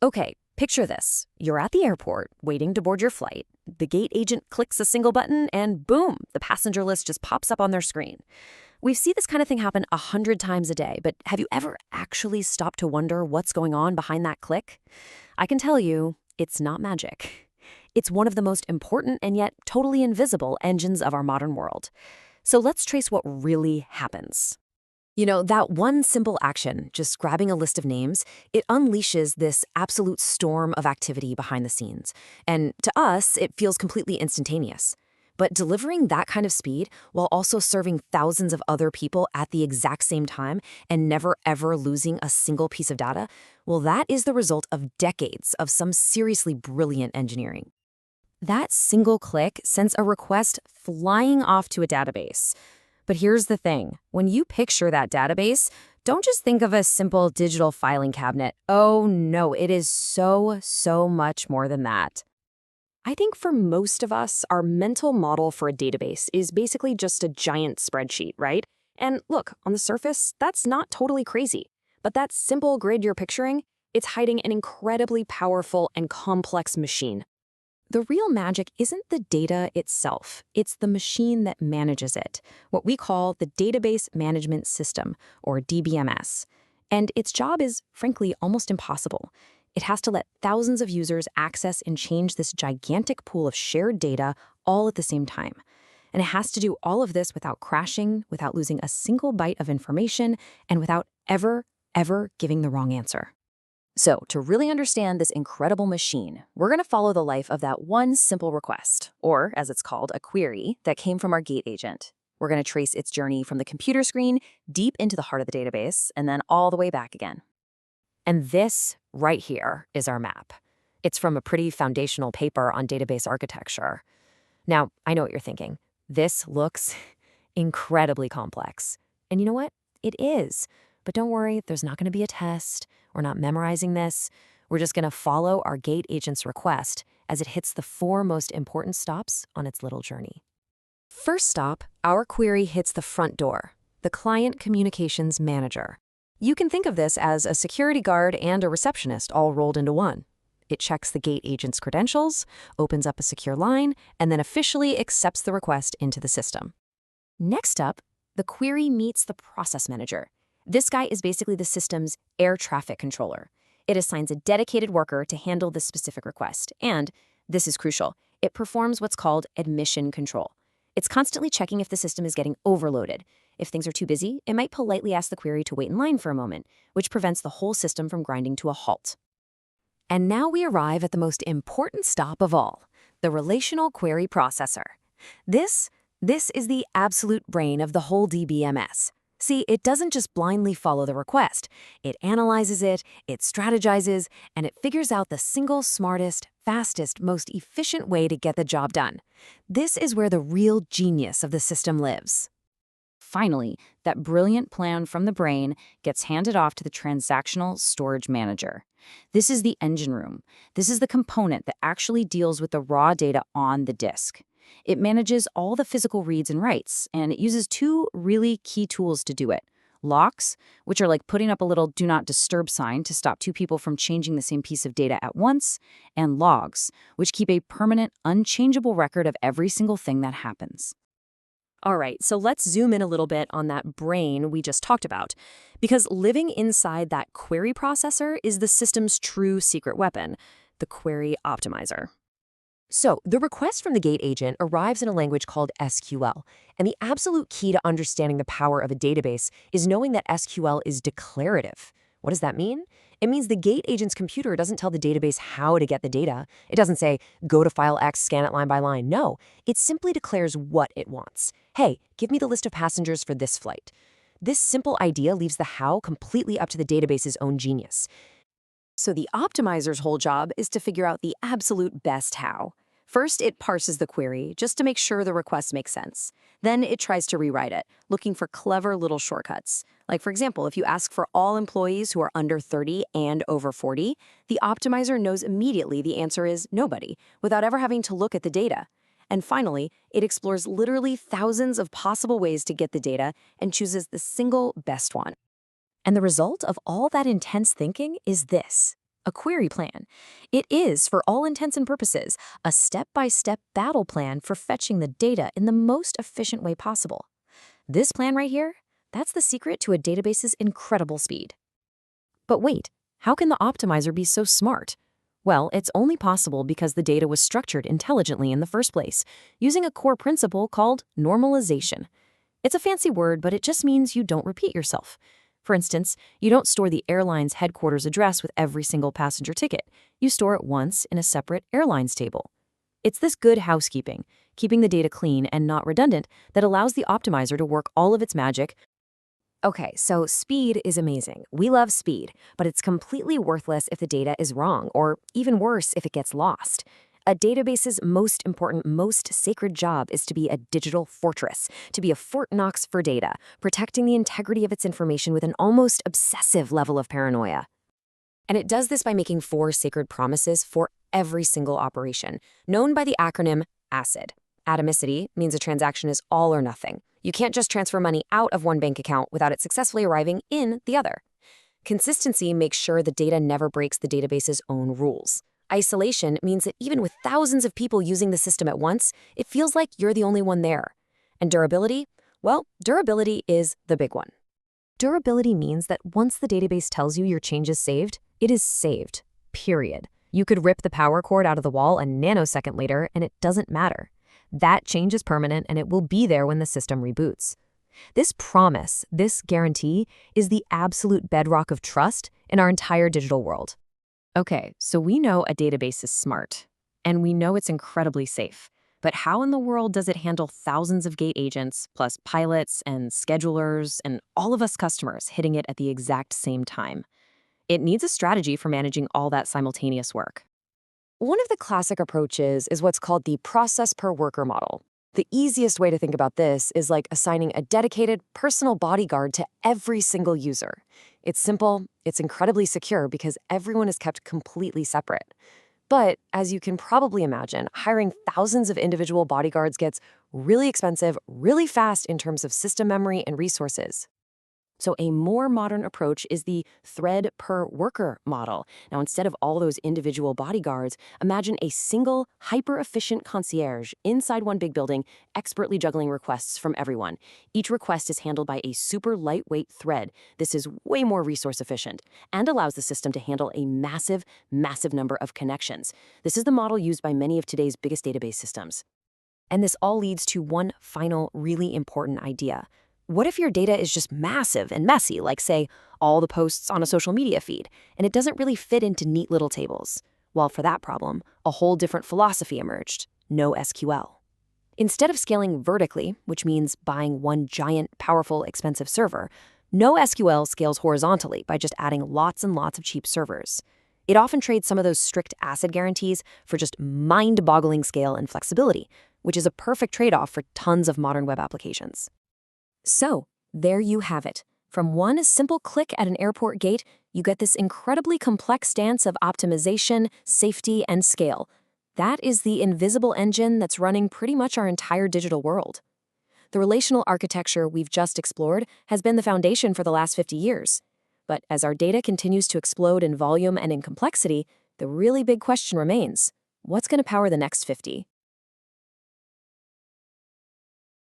Okay, picture this. You're at the airport, waiting to board your flight. The gate agent clicks a single button, and boom, the passenger list just pops up on their screen. We see this kind of thing happen 100 times a day, but have you ever actually stopped to wonder what's going on behind that click? I can tell you, it's not magic. It's one of the most important and yet totally invisible engines of our modern world. So let's trace what really happens. That one simple action, just grabbing a list of names, it unleashes this absolute storm of activity behind the scenes. And to us, it feels completely instantaneous. But delivering that kind of speed while also serving thousands of other people at the exact same time and never ever losing a single piece of data, well, that is the result of decades of some seriously brilliant engineering. That single click sends a request flying off to a database. But here's the thing. When you picture that database, don't just think of a simple digital filing cabinet. Oh no, it is so much more than that. I think for most of us, our mental model for a database is basically just a giant spreadsheet, right? And look, on the surface, that's not totally crazy. But that simple grid you're picturing, it's hiding an incredibly powerful and complex machine. The real magic isn't the data itself, it's the machine that manages it, what we call the Database Management System, or DBMS. And its job is, frankly, almost impossible. It has to let thousands of users access and change this gigantic pool of shared data all at the same time. And it has to do all of this without crashing, without losing a single byte of information, and without ever giving the wrong answer. So, to really understand this incredible machine, we're going to follow the life of that one simple request, or as it's called, a query, that came from our gate agent. We're going to trace its journey from the computer screen deep into the heart of the database, and then all the way back again. And this right here is our map. It's from a pretty foundational paper on database architecture. Now, I know what you're thinking. This looks incredibly complex. And you know what? It is. But don't worry, there's not going to be a test. We're not memorizing this. We're just going to follow our gate agent's request as it hits the 4 most important stops on its little journey. First stop, our query hits the front door, the Client Communications Manager. You can think of this as a security guard and a receptionist all rolled into one. It checks the gate agent's credentials, opens up a secure line, and then officially accepts the request into the system. Next up, the query meets the Process Manager. This guy is basically the system's air traffic controller. It assigns a dedicated worker to handle this specific request, and, this is crucial, it performs what's called admission control. It's constantly checking if the system is getting overloaded. If things are too busy, it might politely ask the query to wait in line for a moment, which prevents the whole system from grinding to a halt. And now we arrive at the most important stop of all, the Relational Query Processor. This is the absolute brain of the whole DBMS. See, it doesn't just blindly follow the request. It analyzes it, it strategizes, and it figures out the single smartest, fastest, most efficient way to get the job done. This is where the real genius of the system lives. Finally, that brilliant plan from the brain gets handed off to the Transactional Storage Manager. This is the engine room. This is the component that actually deals with the raw data on the disk. It manages all the physical reads and writes, and it uses 2 really key tools to do it. Locks, which are like putting up a little do not disturb sign to stop 2 people from changing the same piece of data at once, and logs, which keep a permanent, unchangeable record of every single thing that happens. All right, so let's zoom in a little bit on that brain we just talked about, because living inside that query processor is the system's true secret weapon, the query optimizer. So, the request from the gate agent arrives in a language called SQL, and the absolute key to understanding the power of a database is knowing that SQL is declarative. What does that mean? It means the gate agent's computer doesn't tell the database how to get the data. It doesn't say, go to file X, scan it line by line. No, it simply declares what it wants. Hey, give me the list of passengers for this flight. This simple idea leaves the how completely up to the database's own genius. So the optimizer's whole job is to figure out the absolute best how. First, it parses the query just to make sure the request makes sense. Then it tries to rewrite it, looking for clever little shortcuts. Like, for example, if you ask for all employees who are under 30 and over 40, the optimizer knows immediately the answer is nobody, without ever having to look at the data. And finally, it explores literally thousands of possible ways to get the data and chooses the single best one. And the result of all that intense thinking is this: A query plan. It is, for all intents and purposes, a step-by-step battle plan for fetching the data in the most efficient way possible. This plan right here, that's the secret to a database's incredible speed. But wait, how can the optimizer be so smart? Well, it's only possible because the data was structured intelligently in the first place, using a core principle called normalization. It's a fancy word, but it just means you don't repeat yourself. For instance, you don't store the airline's headquarters address with every single passenger ticket. You store it once in a separate airlines table. It's this good housekeeping, keeping the data clean and not redundant, that allows the optimizer to work all of its magic. Okay, so speed is amazing. We love speed, but it's completely worthless if the data is wrong, or even worse, if it gets lost. A database's most important, most sacred job is to be a digital fortress, to be a Fort Knox for data, protecting the integrity of its information with an almost obsessive level of paranoia. And it does this by making 4 sacred promises for every single operation, known by the acronym ACID. Atomicity means a transaction is all or nothing. You can't just transfer money out of one bank account without it successfully arriving in the other. Consistency makes sure the data never breaks the database's own rules. Isolation means that even with thousands of people using the system at once, it feels like you're the only one there. And durability? Well, durability is the big one. Durability means that once the database tells you your change is saved, it is saved. Period. You could rip the power cord out of the wall a nanosecond later, and it doesn't matter. That change is permanent, and it will be there when the system reboots. This promise, this guarantee, is the absolute bedrock of trust in our entire digital world. Okay, so we know a database is smart, and we know it's incredibly safe. But how in the world does it handle thousands of gate agents, plus pilots and schedulers, and all of us customers hitting it at the exact same time? It needs a strategy for managing all that simultaneous work. One of the classic approaches is what's called the process per worker model. The easiest way to think about this is like assigning a dedicated personal bodyguard to every single user. It's simple, it's incredibly secure because everyone is kept completely separate. But as you can probably imagine, hiring thousands of individual bodyguards gets really expensive, really fast in terms of system memory and resources. So a more modern approach is the thread per worker model. Now, instead of all those individual bodyguards, imagine a single hyper-efficient concierge inside one big building, expertly juggling requests from everyone. Each request is handled by a super lightweight thread. This is way more resource efficient and allows the system to handle a massive, massive number of connections. This is the model used by many of today's biggest database systems. And this all leads to one final, really important idea. What if your data is just massive and messy, like, say, all the posts on a social media feed, and it doesn't really fit into neat little tables? Well, for that problem, a whole different philosophy emerged: no SQL. Instead of scaling vertically, which means buying one giant, powerful, expensive server, no SQL scales horizontally by just adding lots and lots of cheap servers. It often trades some of those strict ACID guarantees for just mind-boggling scale and flexibility, which is a perfect trade-off for tons of modern web applications. So, there you have it. From one simple click at an airport gate, you get this incredibly complex dance of optimization, safety, and scale. That is the invisible engine that's running pretty much our entire digital world. The relational architecture we've just explored has been the foundation for the last 50 years. But as our data continues to explode in volume and in complexity, the really big question remains: what's going to power the next 50?